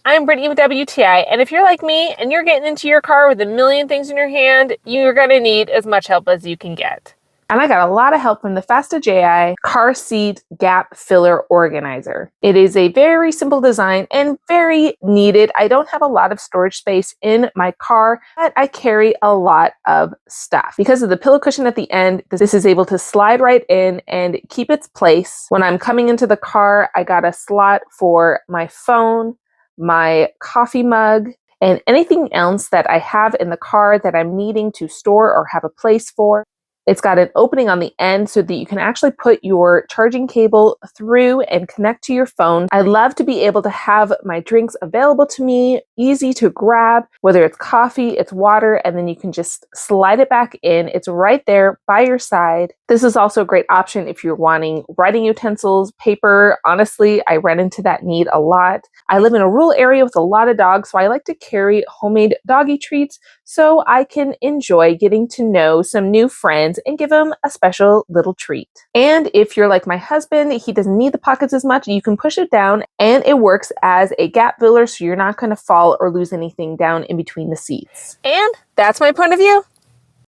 I'm Brittany with WTI, and if you're like me and you're getting into your car with a million things in your hand, you're going to need as much help as you can get. And I got a lot of help from the FASTAGEI car seat gap filler organizer. It is a very simple design and very needed. I don't have a lot of storage space in my car, but I carry a lot of stuff. Because of the pillow cushion at the end, this is able to slide right in and keep its place. When I'm coming into the car, I got a slot for my phone, my coffee mug, and anything else that I have in the car that I'm needing to store or have a place for. It's got an opening on the end so that you can actually put your charging cable through and connect to your phone. I love to be able to have my drinks available to me, easy to grab, whether it's coffee, it's water, and then you can just slide it back in. It's right there by your side. This is also a great option if you're wanting writing utensils, paper. Honestly, I run into that need a lot. I live in a rural area with a lot of dogs, so I like to carry homemade doggy treats so I can enjoy getting to know some new friends and give them a special little treat. And if you're like my husband, he doesn't need the pockets as much, you can push it down and it works as a gap filler so you're not going to fall or lose anything down in between the seats. And that's my point of view.